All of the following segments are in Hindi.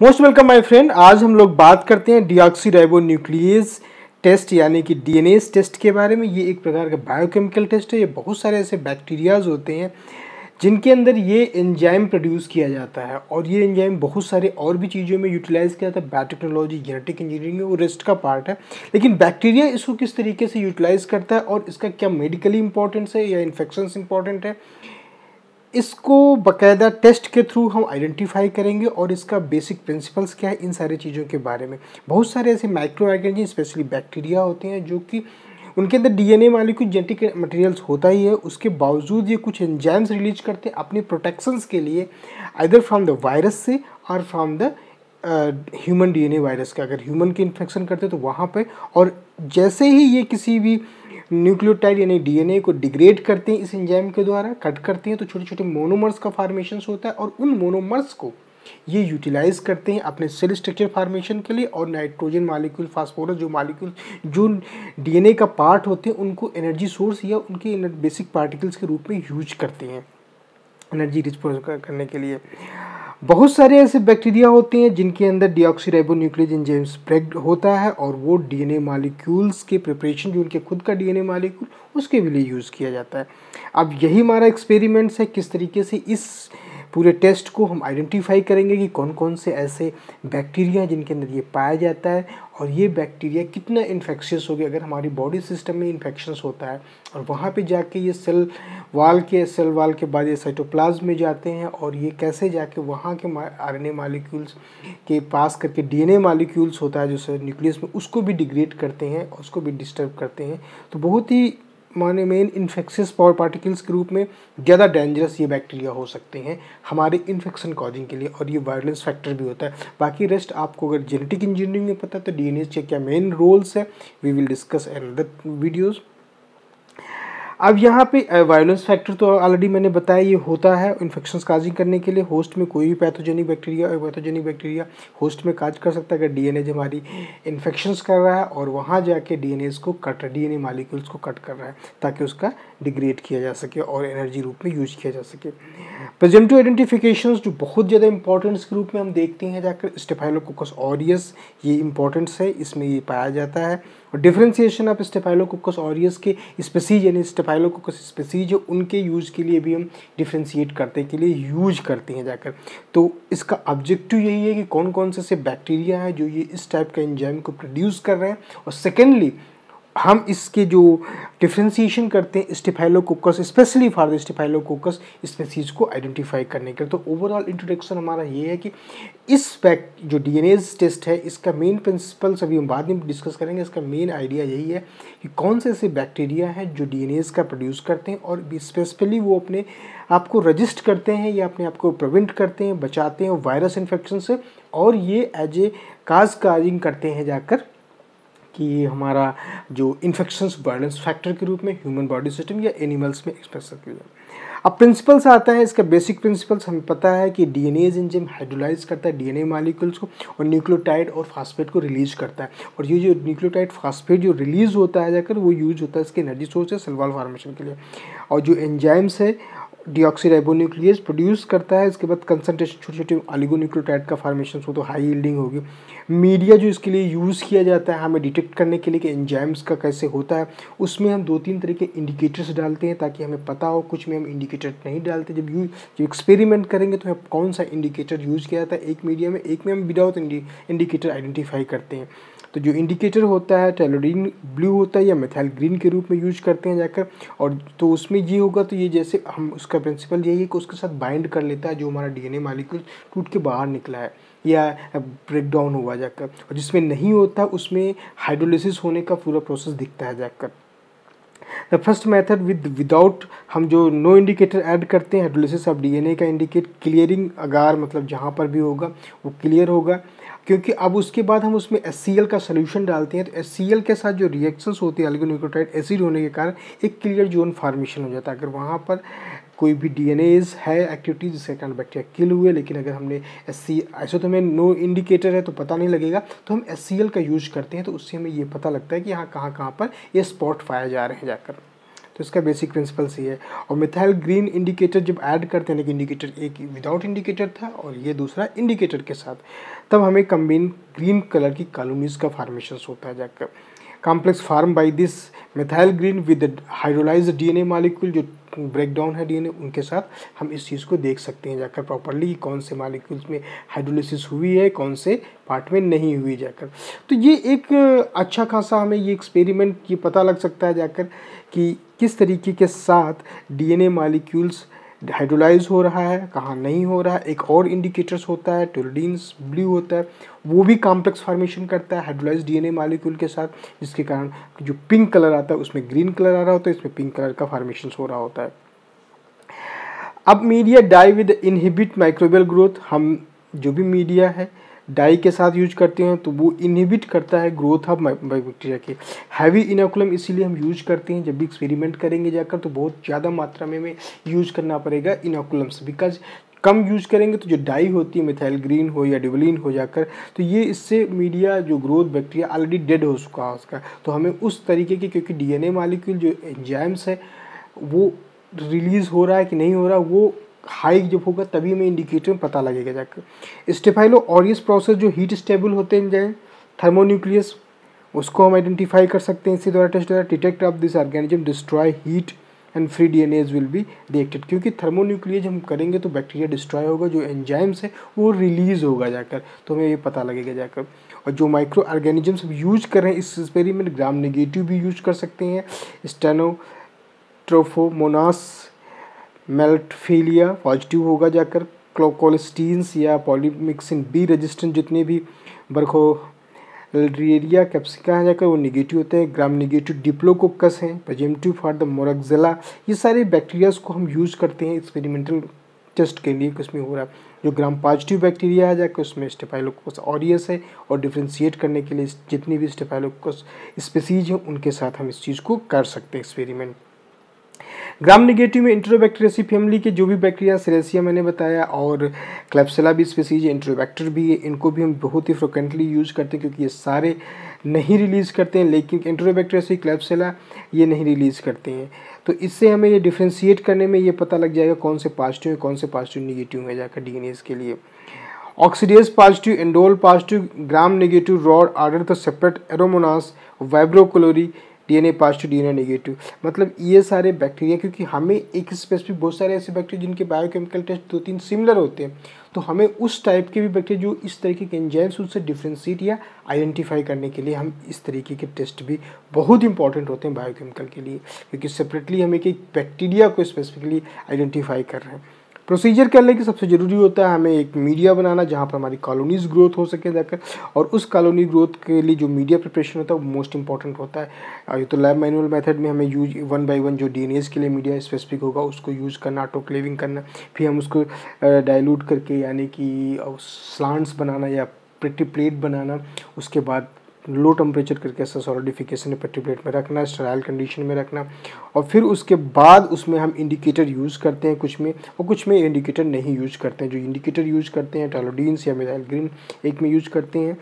Most welcome my friend. आज हम लोग बात करते हैं डीऑक्सीराइबोन्यूक्लियेज टेस्ट यानी कि डीएनएज टेस्ट के बारे में। ये एक प्रकार का बायोकेमिकल टेस्ट है। ये बहुत सारे ऐसे बैक्टीरियाज होते हैं जिनके अंदर ये एंजाइम प्रोड्यूस किया जाता है और ये एंजाइम बहुत सारे और भी चीज़ों में यूटिलाइज किया जाता है। बायोटेक्नोलॉजी, जेनेटिक इंजीनियरिंग वो रेस्ट का पार्ट है, लेकिन बैक्टीरिया इसको किस तरीके से यूटिलाइज करता है और इसका क्या मेडिकली इंपॉर्टेंस है या इन्फेक्शंस इंपॉर्टेंट है, इसको बकायदा टेस्ट के थ्रू हम आइडेंटिफाई करेंगे और इसका बेसिक प्रिंसिपल्स क्या है, इन सारी चीज़ों के बारे में। बहुत सारे ऐसे माइक्रो ऑर्गेनिज्म स्पेशली बैक्टीरिया होते हैं जो कि उनके अंदर डीएनए मॉलिक्यूल जेनेटिक मटेरियल्स होता ही है, उसके बावजूद ये कुछ एंजाइम्स रिलीज करते हैं अपने प्रोटेक्शंस के लिए, आइदर फ्रॉम द वायरस से और from the human DNA virus का। अगर ह्यूमन की इन्फेक्शन करते हैं तो वहाँ पे, और जैसे ही ये किसी भी न्यूक्लियोटाइड यानी डीएनए को डिग्रेड करते हैं इस एंजाइम के द्वारा, कट करते हैं, तो छोटे छोटे मोनोमर्स का फॉर्मेशन होता है और उन मोनोमर्स को ये यूटिलाइज करते हैं अपने सेल स्ट्रक्चर फॉर्मेशन के लिए। और नाइट्रोजन मॉलिक्यूल, फास्फोरस जो मॉलिक्यूल जो डीएनए का पार्ट होते हैं उनको एनर्जी सोर्स या उनके बेसिक पार्टिकल्स के रूप में यूज करते हैं एनर्जी रिस्पॉन्स करने के लिए। बहुत सारे ऐसे बैक्टीरिया होते हैं जिनके अंदर डीऑक्सीराइबोन्यूक्लियेज एंजाइम स्प्रेड होता है और वो डीएनए मॉलिक्यूल्स के प्रिपरेशन, जो उनके खुद का डीएनए मॉलिक्यूल, उसके भी लिए यूज़ किया जाता है। अब यही हमारा एक्सपेरिमेंट्स है, किस तरीके से इस पूरे टेस्ट को हम आइडेंटिफाई करेंगे कि कौन कौन से ऐसे बैक्टीरिया जिनके अंदर ये पाया जाता है और ये बैक्टीरिया कितना इन्फेक्शियस हो गया अगर हमारी बॉडी सिस्टम में इन्फेक्शंस होता है और वहाँ पे जाके ये सेल वाल के बाद ये साइटोप्लाज्म में जाते हैं और ये कैसे जाके वहाँ के आरएनए मॉलिक्यूल्स के पास करके डीएनए मॉलिक्यूल्स होता है जो न्यूक्लियस में, उसको भी डिग्रेड करते हैं और उसको भी डिस्टर्ब करते हैं। तो बहुत ही माने मेन इन्फेक्शियस पार्टिकल्स के रूप में ज़्यादा डेंजरस ये बैक्टीरिया हो सकते हैं हमारे इन्फेक्शन कॉजिंग के लिए, और ये वायलेंस फैक्टर भी होता है। बाकी रेस्ट आपको अगर जेनेटिक इंजीनियरिंग में पता है तो डीएनए के क्या मेन रोल्स है, we will discuss in other videos. अब यहाँ पे वायलेंस फैक्टर तो ऑलरेडी मैंने बताया ये होता है इन्फेक्शंस काजिंग करने के लिए। होस्ट में कोई भी पैथोजेनिक बैक्टीरिया होस्ट में काज कर सकता है अगर डीएनए जो हमारी इन्फेक्शंस कर रहा है और वहाँ जाके डीएनए मॉलिक्यूल्स को कट कर रहा है ताकि उसका डिग्रेड किया जा सके और एनर्जी रूप में यूज किया जा सके। प्रेजेंटिव आइडेंटिफिकेशंस जो बहुत ज़्यादा इंपॉर्टेंस के रूप में हम देखते हैं जाकर, स्टेफाइलोकोकस ऑरियस, ये इंपॉर्टेंस है, इसमें ये पाया जाता है। और डिफ्रेंसिएशन ऑफ स्टेफाइलोकोकस ऑरियस के स्पीसीज यानी स्टेफाइलोकोकस स्पीसीज जो उनके यूज़ के लिए भी हम डिफ्रेंशिएट करने के लिए यूज करते हैं जाकर। तो इसका ऑब्जेक्टिव यही है कि कौन कौन से बैक्टीरिया हैं जो ये इस टाइप का एंजाइम को प्रोड्यूस कर रहे हैं, और सेकेंडली हम इसके जो डिफ्रेंशिएशन करते हैं staphylococcus, specially for the staphylococcus species को आइडेंटिफाई करने के लिए। तो ओवरऑल इंट्रोडक्शन हमारा ये है कि इस जो डीएनएज टेस्ट है इसका मेन प्रिंसिपल्स अभी हम बाद में डिस्कस करेंगे। इसका मेन आइडिया यही है कि कौन से ऐसे बैक्टीरिया हैं जो डीएनएज का प्रोड्यूस करते हैं और स्पेशली वो अपने आप को रजिस्ट करते हैं या अपने आप को प्रिवेंट करते हैं, बचाते हैं वायरस इन्फेक्शन से, और ये एज ए काजिंग करते हैं जाकर कि हमारा जो इन्फेक्शंस वायलेंस फैक्टर के रूप में ह्यूमन बॉडी सिस्टम या एनिमल्स में एक्सप्रेस कर लिया। अब प्रिंसिपल्स आता है, इसका बेसिक प्रिंसिपल्स हमें पता है कि डीएनएज एंजाइम हाइड्रोलाइज करता है डीएनए मॉलिक्यूल्स को और न्यूक्लियोटाइड और फास्फेट को रिलीज करता है, और ये जो न्यूक्लियोटाइड फास्फेट जो रिलीज होता है जाकर वो यूज होता है इसके एनर्जी सोर्स है सेल वॉल फॉर्मेशन के लिए। और जो एंजाइम्स है डीऑक्सीराइबोन्यूक्लियेज प्रोड्यूस करता है, इसके बाद कंसंट्रेशन छोटे छोटे ऑलिगोन्यूक्लियोटाइड का फॉर्मेशन हो तो हाई यील्डिंग होगी। मीडिया जो इसके लिए यूज़ किया जाता है हमें डिटेक्ट करने के लिए कि एंजाइम्स का कैसे होता है, उसमें हम 2-3 तरह के इंडिकेटर्स डालते हैं ताकि हमें पता हो। कुछ में हम इंडिकेटर नहीं डालते, जब एक्सपेरिमेंट करेंगे तो हमें कौन सा इंडिकेटर यूज़ किया जाता है एक मीडिया में, एक में हम विदाउट इंडिकेटर आइडेंटिफाई करते हैं। तो जो इंडिकेटर होता है टेलोडीन ब्लू होता है या मिथाइल ग्रीन के रूप में यूज करते हैं जाकर, और तो उसमें ये होगा तो ये जैसे हम उसका प्रिंसिपल यही है कि उसके साथ बाइंड कर लेता है जो हमारा डीएनए मॉलिक्यूल टूट के बाहर निकला है या ब्रेक डाउन हुआ जाकर, और जिसमें नहीं होता उसमें हाइड्रोलिसिस होने का पूरा प्रोसेस दिखता है जाकर। द फर्स्ट मेथड विदाउट हम जो नो इंडिकेटर ऐड करते हैं हाइड्रोलिसिस ऑफ डीएनए का इंडिकेट क्लियरिंग अगार, मतलब जहाँ पर भी होगा वो क्लियर होगा, क्योंकि अब उसके बाद हम उसमें HCl का सोल्यूशन डालते हैं। तो HCl के साथ जो रिएक्शंस होती है ऑलिगोन्यूक्लियोटाइड एसिड होने के कारण एक क्लियर जोन फॉर्मेशन हो जाता है। अगर वहाँ पर कोई भी डीएनएज है एक्टिविटी जिसके कारण बैक्टीरिया किल हुए, लेकिन अगर हमने ऐसे तो हमें नो इंडिकेटर है तो पता नहीं लगेगा, तो हम HCl का यूज करते हैं तो उससे हमें ये पता लगता है कि यहाँ कहाँ पर ये स्पॉट पाए जा रहे हैं जाकर। तो इसका बेसिक प्रिंसिपल्स ये है। और मिथाइल ग्रीन इंडिकेटर जब ऐड करते हैं, लेकिन इंडिकेटर एक विदाउट इंडिकेटर था और ये दूसरा इंडिकेटर के साथ, तब हमें कम्बिन ग्रीन कलर की कॉलोनीज का फॉर्मेशन होता है जाकर। Complex form by this methyl green with hydrolyzed DNA molecule, जो ब्रेक डाउन है डीएनए, उनके साथ हम इस चीज़ को देख सकते हैं जाकर प्रॉपरली, कौन से मॉलिक्यूल्स में हाइड्रोलिसिस हुई है, कौन से पार्ट में नहीं हुई जाकर। तो ये एक अच्छा खासा हमें ये एक्सपेरिमेंट ये पता लग सकता है जाकर कि किस तरीके के साथ डीएनए मॉलिक्यूल्स हाइड्रोलाइज हो रहा है, कहाँ नहीं हो रहा है। एक और इंडिकेटर्स होता है टोरिडीन्स ब्लू होता है, वो भी कॉम्प्लेक्स फॉर्मेशन करता है हाइड्रोलाइज डीएनए मॉलिक्यूल के साथ, जिसके कारण जो पिंक कलर आता है उसमें ग्रीन कलर आ रहा होता है, इसमें पिंक कलर का फॉर्मेशन हो रहा होता है। अब media dye with inhibit microbial growth, हम जो भी मीडिया है डाई के साथ यूज करते हैं तो वो इनहिबिट करता है ग्रोथ ऑफ बैक्टीरिया के। हैवी इनोकुलम इसीलिए हम यूज करते हैं, जब भी एक्सपेरिमेंट करेंगे जाकर तो बहुत ज़्यादा मात्रा में हमें यूज करना पड़ेगा इनोकुलम्स, बिकॉज कम यूज करेंगे तो जो डाई होती है मिथाइल ग्रीन हो या डिवलिन हो जाकर, तो ये इससे मीडिया जो ग्रोथ बैक्टीरिया ऑलरेडी डेड हो चुका है उसका, तो हमें उस तरीके की, क्योंकि डीएनए मॉलिक्यूल जो एंजाइम्स है वो रिलीज हो रहा है कि नहीं हो रहा, वो हाई जब होगा तभी हमें इंडिकेटर में पता लगेगा जाकर। स्टेफाइलो ऑरियस प्रोसेस जो हीट स्टेबल होते हैं एंजाइम थर्मोन्यूक्लियस, उसको हम आइडेंटिफाई कर सकते हैं इसी द्वारा टेस्ट द्वारा। Detect of this organism destroy heat and free DNAs will be reacted, क्योंकि थर्मोन्यूक्लियस हम करेंगे तो बैक्टीरिया डिस्ट्रॉय होगा, जो एंजाइम्स है वो रिलीज होगा जाकर, तो हमें ये पता लगेगा जाकर। और जो माइक्रो ऑर्गेनिजम्स हम यूज कर रहे हैं इस एक्सपेरिमेंट, ग्राम नेगेटिव भी यूज कर सकते हैं, स्टेनोट्रोफोमोनास मेल्टफेलिया पॉजिटिव होगा जाकर, कोलेस्टीन्स या पॉलीमिक्सिन बी रेजिस्टेंट जितने भी बर्खोल्डेरिया कैप्सिका है जाकर वो निगेटिव होते हैं। ग्राम नेगेटिव डिप्लोकोकस हैं प्रेजेंटिव फॉर द मोरक्जिला, ये सारे बैक्टीरियाज को हम यूज करते हैं एक्सपेरिमेंटल टेस्ट के लिए किसमें हो रहा है। जो ग्राम पॉजिटिव बैक्टीरिया है जाकर उसमें स्टेफाइलोकोकस ऑरियस है, और डिफ्रेंशिएट करने के लिए जितनी भी स्टेफाइलोकोकस स्पीसीज हैं उनके साथ हम इस चीज़ को कर सकते हैं एक्सपेरिमेंट। ग्राम नेगेटिव में इंट्रोबैक्टीरियसी फैमिली के जो भी बैक्टीरिया, सेरेसिया मैंने बताया, और क्लैप्सिला भी स्पीसीज, इंट्रोबैक्टर भी है, इनको भी हम बहुत ही फ्रिक्वेंटली यूज करते हैं क्योंकि ये सारे नहीं रिलीज करते हैं, लेकिन इंट्रोबैक्टीरियसी क्लैप्सिला ये नहीं रिलीज करते हैं। तो इससे हमें ये डिफ्रेंशिएट करने में ये पता लग जाएगा कौन से पॉजिटिव है कौन से पॉजिटिव निगेटिव है जाकर डीएनए के लिए। Oxidase positive, indole positive, gram negative, rod order the separate Aeromonas, vibrio cholerae, DNA positive DNA negative, मतलब ये सारे बैक्टीरिया, क्योंकि हमें एक स्पेसिफिक बहुत सारे ऐसे बैक्टीरिया जिनके बायोकेमिकल टेस्ट 2-3 सिमिलर होते हैं, तो हमें उस टाइप के भी बैक्टीरिया जो इस तरीके के एंजाइम्स उनसे डिफ्रेंशिएट या आइडेंटिफाई करने के लिए हम इस तरीके के टेस्ट भी बहुत इंपॉर्टेंट होते हैं बायोकेमिकल के लिए, क्योंकि सेपरेटली हम एक बैक्टीरिया को स्पेसिफिकली आइडेंटिफाई कर रहे हैं। प्रोसीजर करने की सबसे ज़रूरी होता है हमें एक मीडिया बनाना जहाँ पर हमारी कॉलोनीज ग्रोथ हो सके जाकर, और उस कॉलोनी ग्रोथ के लिए जो मीडिया प्रिपरेशन होता है वो मोस्ट इंपॉर्टेंट होता है। ये तो लैब मैनुअल मेथड में हमें यूज 1 by 1 जो डीएनएज के लिए मीडिया स्पेसिफिक होगा उसको यूज़ करना, ऑटोक्लेविंग करना, फिर हम उसको डाइल्यूट करके यानी कि स्लांट्स बनाना या प्रिटी प्लेट बनाना, उसके बाद लो टेम्परेचर करके ऐसा सॉलिडिफिकेशन पेटी प्लेट में रखना, स्टेराइल कंडीशन में रखना, और फिर उसके बाद उसमें हम इंडिकेटर यूज़ करते हैं कुछ में, और कुछ में इंडिकेटर नहीं यूज करते हैं। जो इंडिकेटर यूज करते हैं टैलोडीन्स या मिथाइल ग्रीन एक में यूज करते हैं।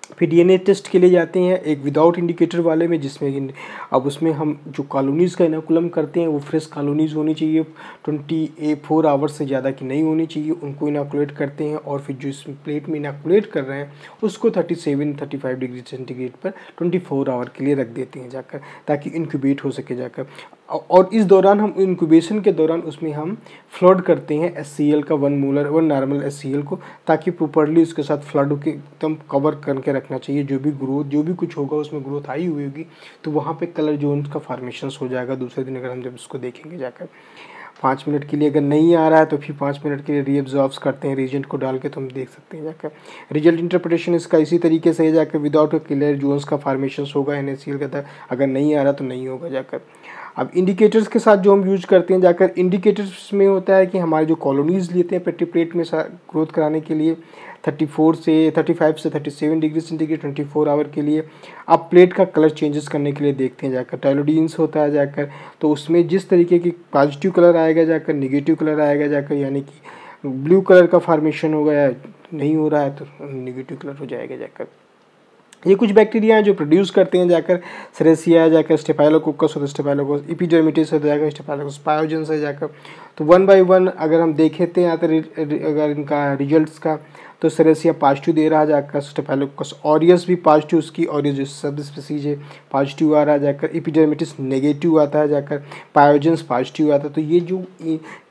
फिर डीएनए टेस्ट के लिए जाते हैं एक विदाउट इंडिकेटर वाले में, जिसमें अब उसमें हम जो कॉलोनीज़ का इनोकुलम करते हैं वो फ्रेश कॉलोनीज़ होनी चाहिए, 24 आवर्स से ज़्यादा की नहीं होनी चाहिए, उनको इनोकुलेट करते हैं, और फिर जो इस प्लेट में इनोकुलेट कर रहे हैं उसको 37-35 डिग्री सेंटीग्रेड पर 24 आवर के लिए रख देते हैं जाकर, ताकि इंक्यूबेट हो सके जाकर। और इस दौरान हम इंक्यूबेशन के दौरान उसमें हम फ्लड करते हैं HCl का 1 मोलर 1 नॉर्मल HCl को, ताकि प्रॉपरली उसके साथ फ्लड के एकदम कवर करके रखना चाहिए। जो भी ग्रोथ जो भी कुछ होगा उसमें ग्रोथ आई हुई होगी तो वहाँ पे कलर जोन का फॉर्मेशन हो जाएगा दूसरे दिन अगर हम जब उसको देखेंगे जाकर। 5 मिनट के लिए अगर नहीं आ रहा है तो फिर 5 मिनट के लिए रीअब्जॉर्ब्स करते हैं रिएजेंट को डाल के, तो हम देख सकते हैं जाकर। रिजल्ट इंटरप्रिटेशन इसका इसी तरीके से है जाकर, विदाउट क्लियर जोन्स का फॉर्मेशन होगा NaCl का था, अगर नहीं आ रहा तो नहीं होगा जाकर। अब इंडिकेटर्स के साथ जो हम यूज करते हैं जाकर, इंडिकेटर्स में होता है कि हमारे जो कॉलोनीज लेते हैं पेटी प्लेट में ग्रोथ कराने के लिए 35 से 37 डिग्री सेंटीग्रेड 24 आवर के लिए, अब प्लेट का कलर चेंजेस करने के लिए देखते हैं जाकर। टाइलोडीन्स होता है जाकर, तो उसमें जिस तरीके की पॉजिटिव कलर आएगा जाकर, निगेटिव कलर आएगा जाकर, यानी कि ब्लू कलर का फॉर्मेशन होगा या नहीं हो रहा है तो निगेटिव कलर हो जाएगा जाकर। ये कुछ बैक्टीरिया हैं जो प्रोड्यूस करते हैं जाकर सेरेसिया, जाकर स्टेफाइलोकोकस और स्टेफाइलोकोकस एपिडर्मिटिस है, जाकर स्टेफाइलोकोकस पायोजेंस है जाकर। तो वन बाय वन अगर हम देखें थे यहाँ पर अगर इनका रिजल्ट्स का, तो सेरेसिया पॉजिटिव दे रहा है जाकर, स्टेफाइलोकोकस ऑरियस भी पॉजिटिव, उसकी ऑरियस जो सब स्पीसीज है पॉजिटिव आ रहा है जाकर, एपिडर्मिटिस नेगेटिव आता है जाकर, पायोजेंस पॉजिटिव आता है। तो ये जो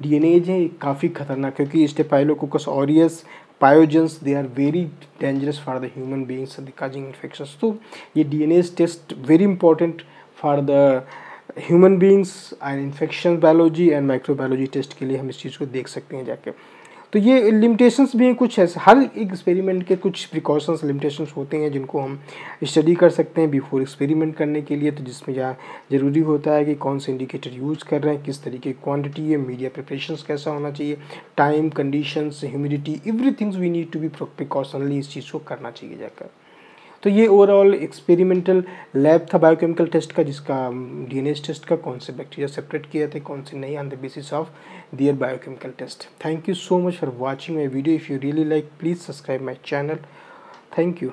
डीएनएज है काफ़ी खतरनाक, क्योंकि Staphylococcus aureus pyogenes they are very dangerous for the human beings causing infections. तो ये DNase test very important for the human beings and infection biology and microbiology test के लिए हम इस चीज़ को देख सकते हैं जाके। तो ये लिमिटेशंस भी हैं कुछ ऐसे, हर एक एक्सपेरिमेंट के कुछ प्रिकॉशंस लिमिटेशंस होते हैं जिनको हम स्टडी कर सकते हैं बिफोर एक्सपेरिमेंट करने के लिए। तो जिसमें यहाँ ज़रूरी होता है कि कौन से इंडिकेटर यूज़ कर रहे हैं, किस तरीके की क्वांटिटी है, मीडिया प्रिपरेशंस कैसा होना चाहिए, time, conditions, humidity, everythings we need to be precautionally इस चीज़ को करना चाहिए जाकर। तो ये ओवरऑल एक्सपेरिमेंटल लैब था बायोकेमिकल टेस्ट का, जिसका डीएनए टेस्ट का कौन से बैक्टीरिया सेपरेट किए थे, कौन से नहीं, on the basis of their biochemical test. Thank you so much for watching my video. If you really like, please subscribe my channel. Thank you.